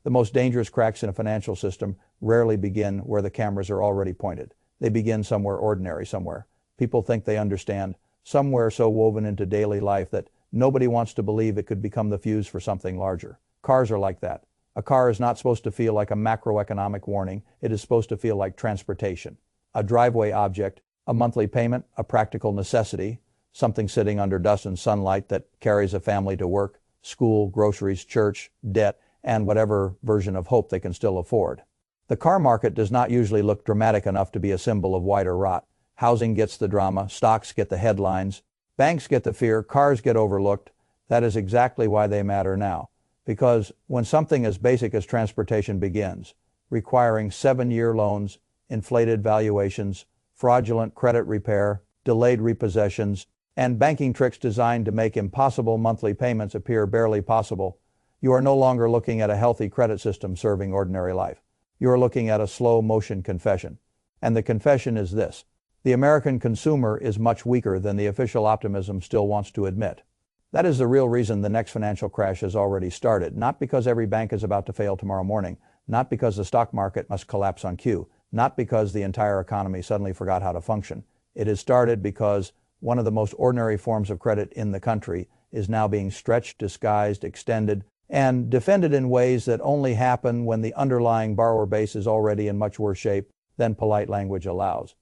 The most dangerous cracks in a financial system rarely begin where the cameras are already pointed. They begin somewhere ordinary, somewhere people think they understand, somewhere so woven into daily life that nobody wants to believe it could become the fuse for something larger. Cars are like that. A car is not supposed to feel like a macroeconomic warning. It is supposed to feel like transportation. A driveway object, a monthly payment, a practical necessity, something sitting under dust and sunlight that carries a family to work, school, groceries, church, debt, and whatever version of hope they can still afford. The car market does not usually look dramatic enough to be a symbol of wider rot. Housing gets the drama, stocks get the headlines, banks get the fear, cars get overlooked. That is exactly why they matter now. Because when something as basic as transportation begins, requiring 7-year loans, inflated valuations, fraudulent credit repair, delayed repossessions, and banking tricks designed to make impossible monthly payments appear barely possible, you are no longer looking at a healthy credit system serving ordinary life. You are looking at a slow-motion confession. And the confession is this: the American consumer is much weaker than the official optimism still wants to admit. That is the real reason the next financial crash has already started, not because every bank is about to fail tomorrow morning, not because the stock market must collapse on cue, not because the entire economy suddenly forgot how to function. It has started because one of the most ordinary forms of credit in the country is now being stretched, disguised, extended, and defended in ways that only happen when the underlying borrower base is already in much worse shape than polite language allows.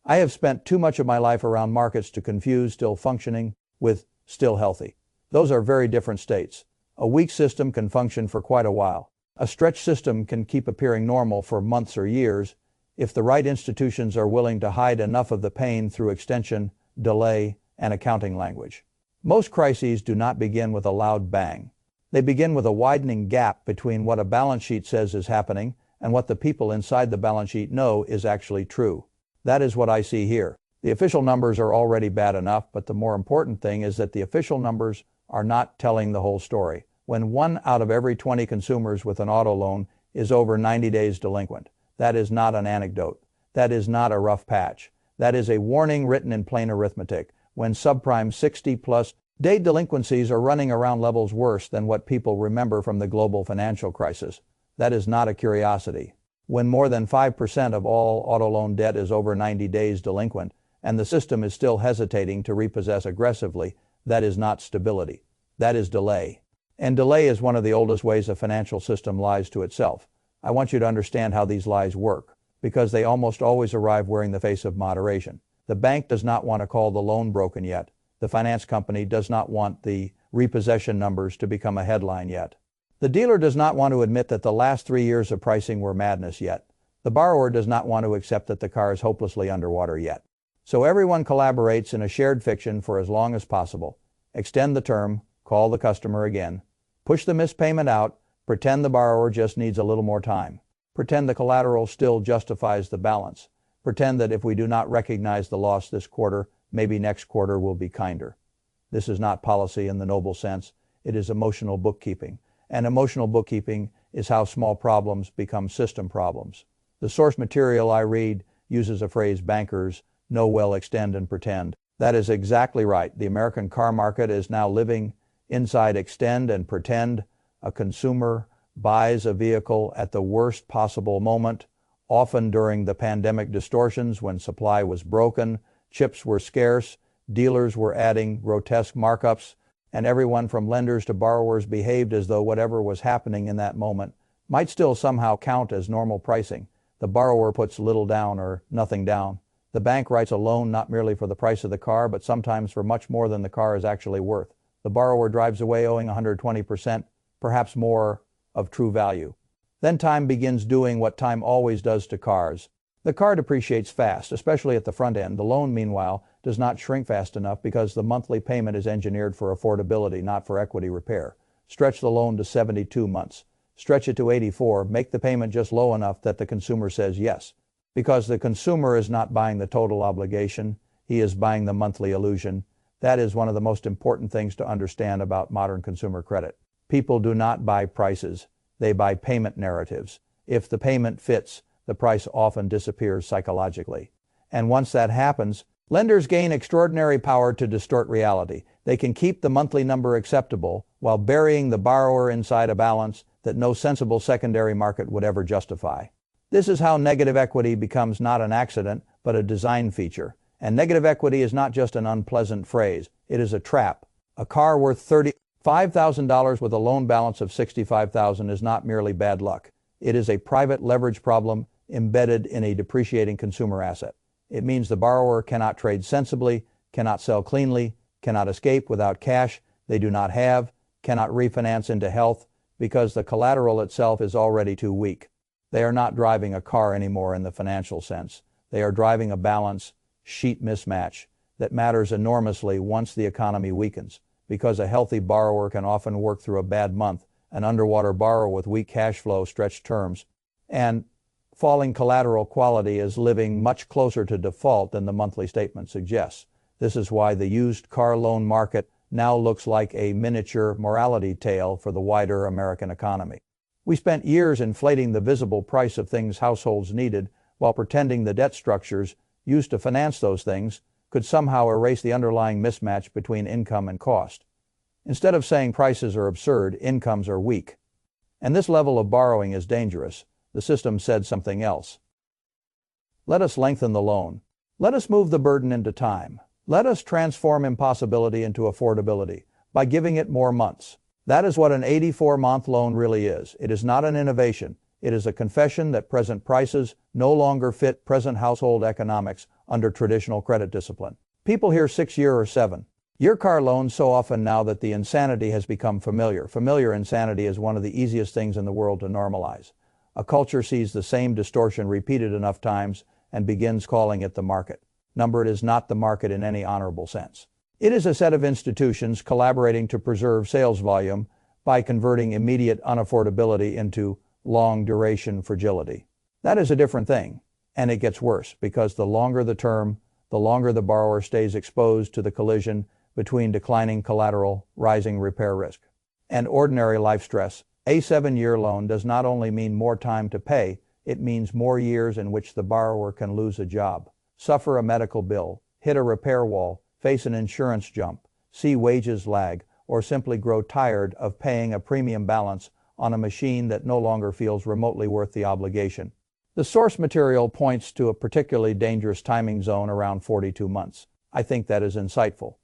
I have spent too much of my life around markets to confuse still functioning with still healthy. Those are very different states. A weak system can function for quite a while. A stretched system can keep appearing normal for months or years if the right institutions are willing to hide enough of the pain through extension, delay, and accounting language. Most crises do not begin with a loud bang. They begin with a widening gap between what a balance sheet says is happening and what the people inside the balance sheet know is actually true. That is what I see here. The official numbers are already bad enough, but the more important thing is that the official numbers are not telling the whole story. When 1 out of every 20 consumers with an auto loan is over 90 days delinquent, that is not an anecdote. That is not a rough patch. That is a warning written in plain arithmetic. When subprime 60-plus day delinquencies are running around levels worse than what people remember from the global financial crisis, that is not a curiosity. When more than 5% of all auto loan debt is over 90 days delinquent, and the system is still hesitating to repossess aggressively, that is not stability. That is delay. And delay is one of the oldest ways a financial system lies to itself. I want you to understand how these lies work, because they almost always arrive wearing the face of moderation. The bank does not want to call the loan broken yet. The finance company does not want the repossession numbers to become a headline yet. The dealer does not want to admit that the last 3 years of pricing were madness yet. The borrower does not want to accept that the car is hopelessly underwater yet. So everyone collaborates in a shared fiction for as long as possible. Extend the term, call the customer again, push the missed payment out, pretend the borrower just needs a little more time. Pretend the collateral still justifies the balance. Pretend that if we do not recognize the loss this quarter, maybe next quarter will be kinder. This is not policy in the noble sense. It is emotional bookkeeping. And emotional bookkeeping is how small problems become system problems. The source material I read uses a phrase bankers know well, extend and pretend. That is exactly right. The American car market is now living inside extend and pretend. A consumer buys a vehicle at the worst possible moment, often during the pandemic distortions when supply was broken, chips were scarce, dealers were adding grotesque markups, and everyone from lenders to borrowers behaved as though whatever was happening in that moment might still somehow count as normal pricing. The borrower puts little down or nothing down. The bank writes a loan not merely for the price of the car, but sometimes for much more than the car is actually worth. The borrower drives away owing 120%, perhaps more, of true value. Then time begins doing what time always does to cars. The car depreciates fast, especially at the front end. The loan, meanwhile, does not shrink fast enough because the monthly payment is engineered for affordability, not for equity repair. Stretch the loan to 72 months. Stretch it to 84. Make the payment just low enough that the consumer says yes. Because the consumer is not buying the total obligation, he is buying the monthly illusion. That is one of the most important things to understand about modern consumer credit. People do not buy prices, they buy payment narratives. If the payment fits, the price often disappears psychologically. And once that happens, lenders gain extraordinary power to distort reality. They can keep the monthly number acceptable while burying the borrower inside a balance that no sensible secondary market would ever justify. This is how negative equity becomes not an accident, but a design feature. And negative equity is not just an unpleasant phrase, it is a trap. A car worth $35,000 with a loan balance of $65,000 is not merely bad luck. It is a private leverage problem embedded in a depreciating consumer asset. It means the borrower cannot trade sensibly, cannot sell cleanly, cannot escape without cash they do not have, cannot refinance into health because the collateral itself is already too weak. They are not driving a car anymore in the financial sense. They are driving a balance sheet mismatch that matters enormously once the economy weakens, because a healthy borrower can often work through a bad month, an underwater borrower with weak cash flow, stretched terms, and falling collateral quality is living much closer to default than the monthly statement suggests. This is why the used car loan market now looks like a miniature morality tale for the wider American economy. We spent years inflating the visible price of things households needed while pretending the debt structures used to finance those things could somehow erase the underlying mismatch between income and cost. Instead of saying prices are absurd, incomes are weak. And this level of borrowing is dangerous. The system said something else. Let us lengthen the loan. Let us move the burden into time. Let us transform impossibility into affordability by giving it more months. That is what an 84-month loan really is. It is not an innovation. It is a confession that present prices no longer fit present household economics under traditional credit discipline. People hear 6-year or 7-year car loans so often now that the insanity has become familiar. Familiar insanity is one of the easiest things in the world to normalize. A culture sees the same distortion repeated enough times and begins calling it the market. It is not the market in any honorable sense. It is a set of institutions collaborating to preserve sales volume by converting immediate unaffordability into long-duration fragility. That is a different thing, and it gets worse because the longer the term, the longer the borrower stays exposed to the collision between declining collateral, rising repair risk, and ordinary life stress. A 7-year loan does not only mean more time to pay, it means more years in which the borrower can lose a job, suffer a medical bill, hit a repair wall, face an insurance jump, see wages lag, or simply grow tired of paying a premium balance on a machine that no longer feels remotely worth the obligation. The source material points to a particularly dangerous timing zone around 42 months. I think that is insightful.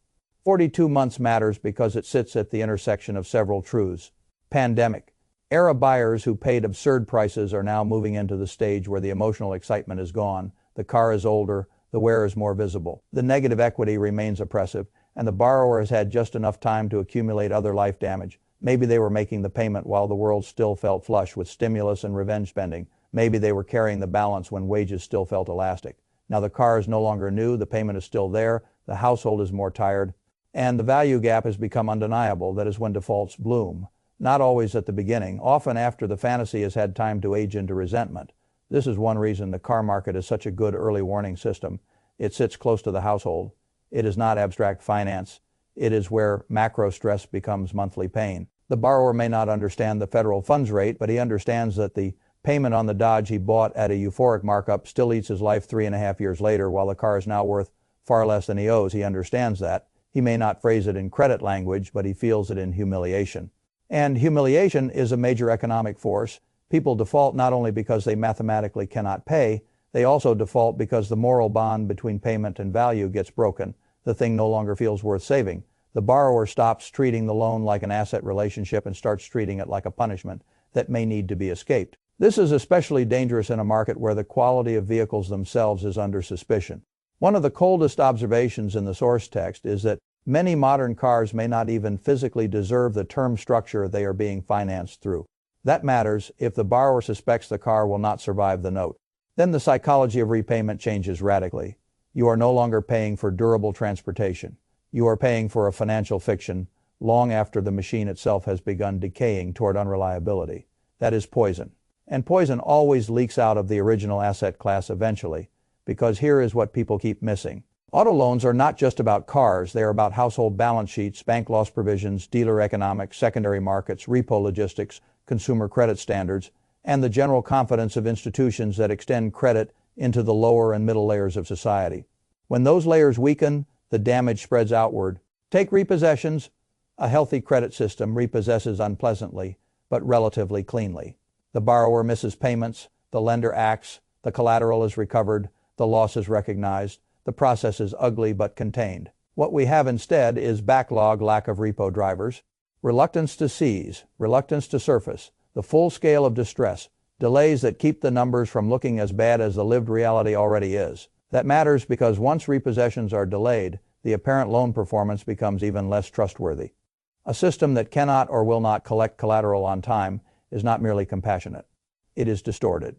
42 months matters because it sits at the intersection of several truths. Pandemic. Era buyers who paid absurd prices are now moving into the stage where the emotional excitement is gone, the car is older, the wear is more visible. The negative equity remains oppressive, and the borrower has had just enough time to accumulate other life damage. Maybe they were making the payment while the world still felt flush with stimulus and revenge spending. Maybe they were carrying the balance when wages still felt elastic. Now the car is no longer new, the payment is still there, the household is more tired, and the value gap has become undeniable. That is when defaults bloom. Not always at the beginning, often after the fantasy has had time to age into resentment. This is one reason the car market is such a good early warning system. It sits close to the household. It is not abstract finance. It is where macro stress becomes monthly pain. The borrower may not understand the federal funds rate, but he understands that the payment on the Dodge he bought at a euphoric markup still eats his life 3.5 years later, while the car is now worth far less than he owes. He understands that. He may not phrase it in credit language, but he feels it in humiliation. And humiliation is a major economic force. People default not only because they mathematically cannot pay, they also default because the moral bond between payment and value gets broken. The thing no longer feels worth saving. The borrower stops treating the loan like an asset relationship and starts treating it like a punishment that may need to be escaped. This is especially dangerous in a market where the quality of vehicles themselves is under suspicion. One of the coldest observations in the source text is that many modern cars may not even physically deserve the term structure they are being financed through. That matters if the borrower suspects the car will not survive the note. Then the psychology of repayment changes radically. You are no longer paying for durable transportation. You are paying for a financial fiction long after the machine itself has begun decaying toward unreliability. That is poison. And poison always leaks out of the original asset class eventually, because here is what people keep missing. Auto loans are not just about cars. They are about household balance sheets, bank loss provisions, dealer economics, secondary markets, repo logistics, consumer credit standards, and the general confidence of institutions that extend credit into the lower and middle layers of society. When those layers weaken, the damage spreads outward. Take repossessions. A healthy credit system repossesses unpleasantly, but relatively cleanly. The borrower misses payments, the lender acts, the collateral is recovered, the loss is recognized, the process is ugly but contained. What we have instead is backlog, lack of repo drivers, reluctance to seize, reluctance to surface, the full scale of distress, delays that keep the numbers from looking as bad as the lived reality already is. That matters because once repossessions are delayed, the apparent loan performance becomes even less trustworthy. A system that cannot or will not collect collateral on time is not merely compassionate. It is distorted.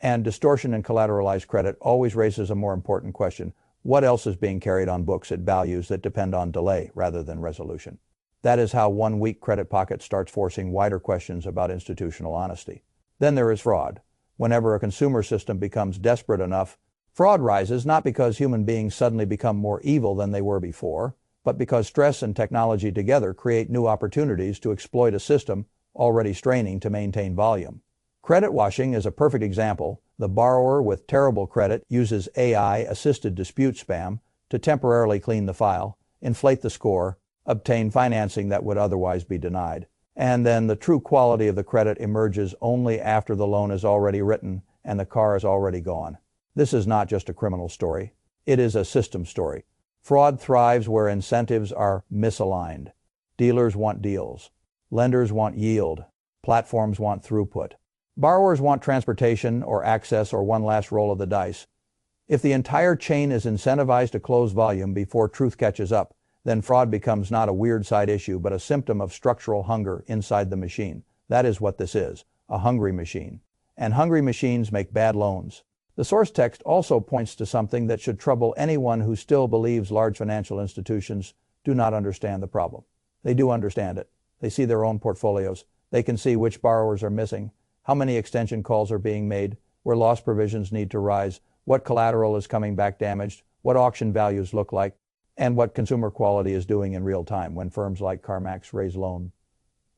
And distortion in collateralized credit always raises a more important question. What else is being carried on books at values that depend on delay rather than resolution? That is how one weak credit pocket starts forcing wider questions about institutional honesty. Then there is fraud. Whenever a consumer system becomes desperate enough, fraud rises not because human beings suddenly become more evil than they were before, but because stress and technology together create new opportunities to exploit a system already straining to maintain volume. Credit washing is a perfect example. The borrower with terrible credit uses AI-assisted dispute spam to temporarily clean the file, inflate the score, obtain financing that would otherwise be denied. And then the true quality of the credit emerges only after the loan is already written and the car is already gone. This is not just a criminal story. It is a system story. Fraud thrives where incentives are misaligned. Dealers want deals. Lenders want yield. Platforms want throughput. Borrowers want transportation or access or one last roll of the dice. If the entire chain is incentivized to close volume before truth catches up, then fraud becomes not a weird side issue but a symptom of structural hunger inside the machine. That is what this is, a hungry machine. And hungry machines make bad loans. The source text also points to something that should trouble anyone who still believes large financial institutions do not understand the problem. They do understand it. They see their own portfolios. They can see which borrowers are missing, how many extension calls are being made, where loss provisions need to rise, what collateral is coming back damaged, what auction values look like, and what consumer quality is doing in real time. When firms like CarMax raise loan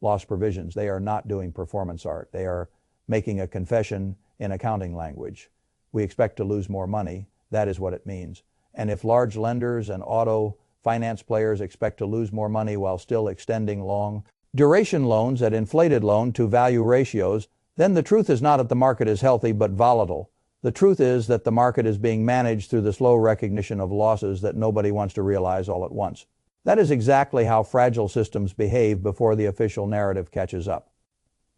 loss provisions, they are not doing performance art. They are making a confession in accounting language. We expect to lose more money. That is what it means. And if large lenders and auto finance players expect to lose more money while still extending long duration loans at inflated loan to value ratios, then the truth is not that the market is healthy but volatile. The truth is that the market is being managed through the slow recognition of losses that nobody wants to realize all at once. That is exactly how fragile systems behave before the official narrative catches up.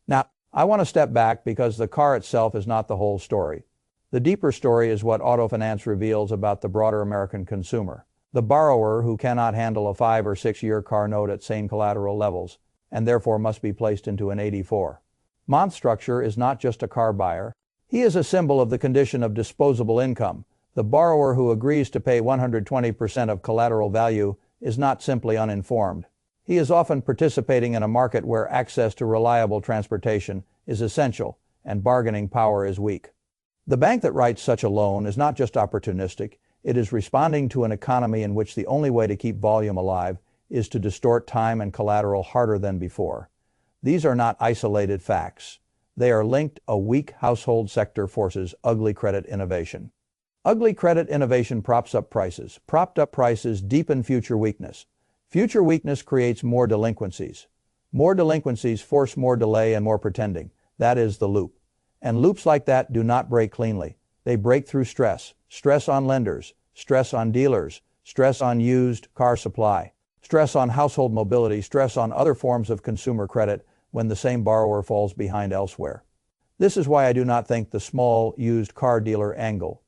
Now, I want to step back because the car itself is not the whole story. The deeper story is what auto finance reveals about the broader American consumer. The borrower who cannot handle a 5 or 6 year car note at sane collateral levels, and therefore must be placed into an 84. Month structure is not just a car buyer. He is a symbol of the condition of disposable income. The borrower who agrees to pay 120% of collateral value is not simply uninformed. He is often participating in a market where access to reliable transportation is essential and bargaining power is weak. The bank that writes such a loan is not just opportunistic. It is responding to an economy in which the only way to keep volume alive is to distort time and collateral harder than before. These are not isolated facts. They are linked. A weak household sector forces ugly credit innovation. Ugly credit innovation props up prices. Propped up prices deepen future weakness. Future weakness creates more delinquencies. More delinquencies force more delay and more pretending. That is the loop. And loops like that do not break cleanly. They break through stress. Stress on lenders, stress on dealers, stress on used car supply, stress on household mobility, stress on other forms of consumer credit when the same borrower falls behind elsewhere. This is why I do not think the small used car dealer angle.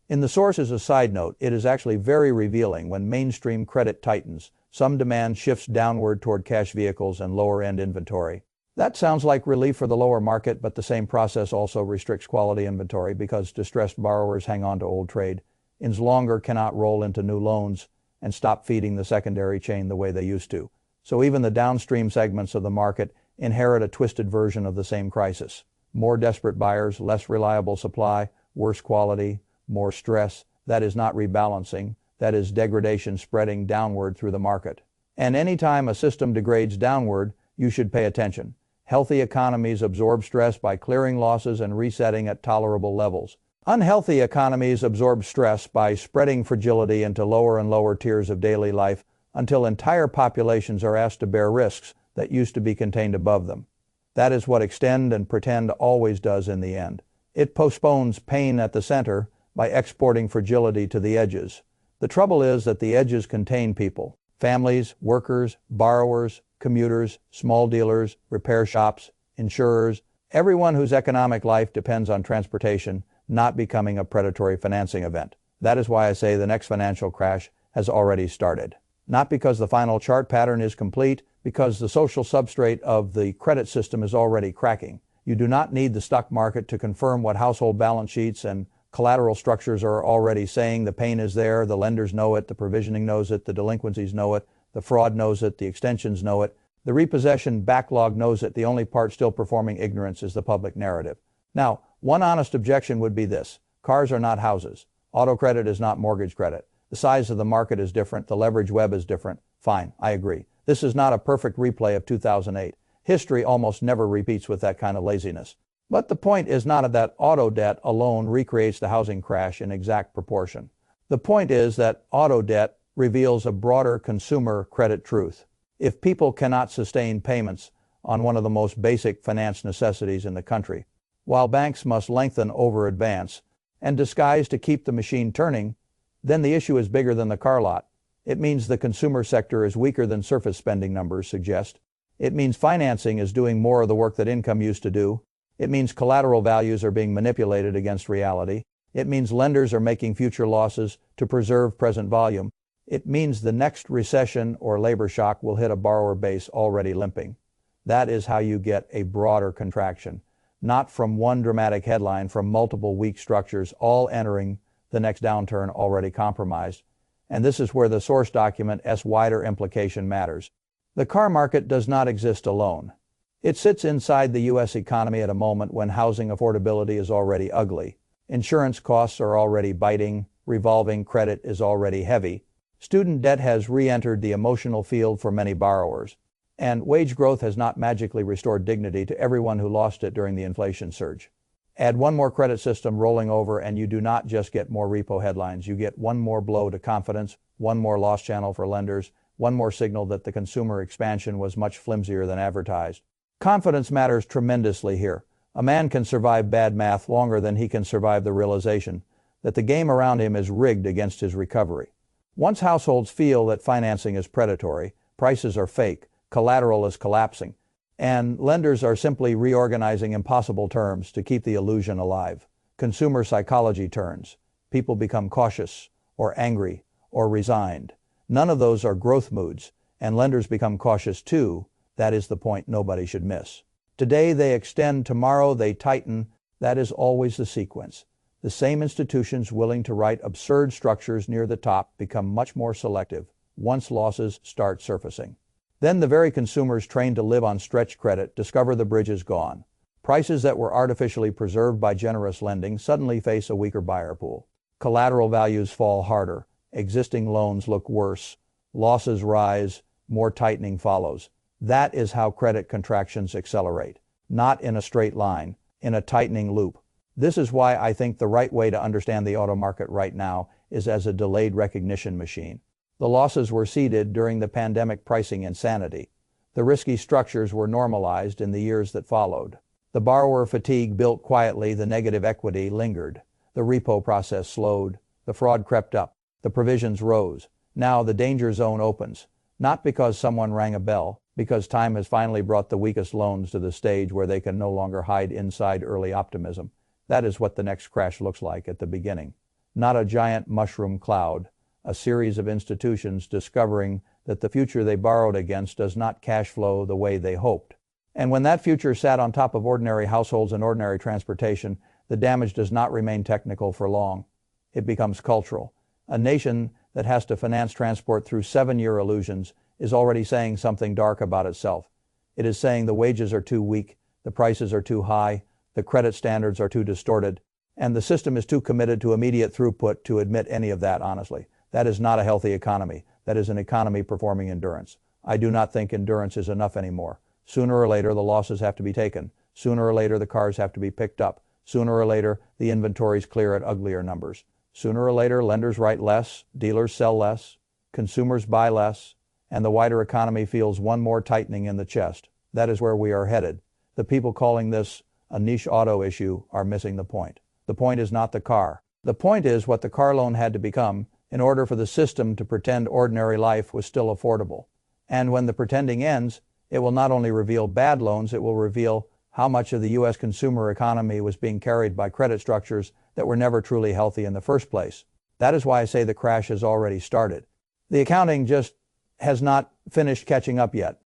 In the source as a side note, it is actually very revealing when mainstream credit tightens. Some demand shifts downward toward cash vehicles and lower-end inventory. That sounds like relief for the lower market, but the same process also restricts quality inventory because distressed borrowers hang on to old trade. Ins longer cannot roll into new loans and stop feeding the secondary chain the way they used to. So even the downstream segments of the market inherit a twisted version of the same crisis. More desperate buyers, less reliable supply, worse quality, more stress. That is not rebalancing. That is degradation spreading downward through the market. And anytime a system degrades downward, you should pay attention. Healthy economies absorb stress by clearing losses and resetting at tolerable levels. Unhealthy economies absorb stress by spreading fragility into lower and lower tiers of daily life until entire populations are asked to bear risks that used to be contained above them. That is what extend and pretend always does in the end. It postpones pain at the center by exporting fragility to the edges. The trouble is that the edges contain people, families, workers, borrowers, commuters, small dealers, repair shops, insurers, everyone whose economic life depends on transportation not becoming a predatory financing event. That is why I say the next financial crash has already started. Not because the final chart pattern is complete, because the social substrate of the credit system is already cracking. You do not need the stock market to confirm what household balance sheets and collateral structures are already saying. The pain is there, the lenders know it, the provisioning knows it, the delinquencies know it, the fraud knows it, the extensions know it, the repossession backlog knows it. The only part still performing ignorance is the public narrative. Now, one honest objection would be this: cars are not houses. Auto credit is not mortgage credit. The size of the market is different. The leverage web is different. Fine, I agree. This is not a perfect replay of 2008. History almost never repeats with that kind of laziness. But the point is not that auto debt alone recreates the housing crash in exact proportion. The point is that auto debt reveals a broader consumer credit truth. If people cannot sustain payments on one of the most basic finance necessities in the country, while banks must lengthen over advance and disguise to keep the machine turning, then the issue is bigger than the car lot. It means the consumer sector is weaker than surface spending numbers suggest. It means financing is doing more of the work that income used to do. It means collateral values are being manipulated against reality. It means lenders are making future losses to preserve present volume. It means the next recession or labor shock will hit a borrower base already limping. That is how you get a broader contraction. Not from one dramatic headline, from multiple weak structures all entering the next downturn already compromised. And this is where the source document's wider implication matters. The car market does not exist alone. It sits inside the U.S. economy at a moment when housing affordability is already ugly. Insurance costs are already biting. Revolving credit is already heavy. Student debt has re-entered the emotional field for many borrowers. And wage growth has not magically restored dignity to everyone who lost it during the inflation surge. Add one more credit system rolling over and you do not just get more repo headlines. You get one more blow to confidence, one more loss channel for lenders, one more signal that the consumer expansion was much flimsier than advertised. Confidence matters tremendously here. A man can survive bad math longer than he can survive the realization that the game around him is rigged against his recovery. Once households feel that financing is predatory, prices are fake, collateral is collapsing, and lenders are simply reorganizing impossible terms to keep the illusion alive, consumer psychology turns. People become cautious, or angry, or resigned. None of those are growth moods, and lenders become cautious too. That is the point nobody should miss. Today they extend, tomorrow they tighten. That is always the sequence. The same institutions willing to write absurd structures near the top become much more selective once losses start surfacing. Then the very consumers trained to live on stretch credit discover the bridge is gone. Prices that were artificially preserved by generous lending suddenly face a weaker buyer pool. Collateral values fall harder. Existing loans look worse. Losses rise. More tightening follows. That is how credit contractions accelerate. Not in a straight line, in a tightening loop. This is why I think the right way to understand the auto market right now is as a delayed recognition machine. The losses were seeded during the pandemic pricing insanity. The risky structures were normalized in the years that followed. The borrower fatigue built quietly, the negative equity lingered. The repo process slowed. The fraud crept up. The provisions rose. Now the danger zone opens. Not because someone rang a bell, because time has finally brought the weakest loans to the stage where they can no longer hide inside early optimism. That is what the next crash looks like at the beginning. Not a giant mushroom cloud, a series of institutions discovering that the future they borrowed against does not cash flow the way they hoped. And when that future sat on top of ordinary households and ordinary transportation, the damage does not remain technical for long. It becomes cultural. A nation that has to finance transport through 7-year illusions is already saying something dark about itself. It is saying the wages are too weak, the prices are too high, the credit standards are too distorted, and the system is too committed to immediate throughput to admit any of that honestly. That is not a healthy economy. That is an economy performing endurance. I do not think endurance is enough anymore. Sooner or later, the losses have to be taken. Sooner or later, the cars have to be picked up. Sooner or later, the inventories clear at uglier numbers. Sooner or later, lenders write less, dealers sell less, consumers buy less, and the wider economy feels one more tightening in the chest. That is where we are headed. The people calling this a niche auto issue are missing the point. The point is not the car. The point is what the car loan had to become in order for the system to pretend ordinary life was still affordable. And when the pretending ends, it will not only reveal bad loans, it will reveal how much of the U.S. consumer economy was being carried by credit structures that were never truly healthy in the first place. That is why I say the crash has already started. The accounting just has not finished catching up yet.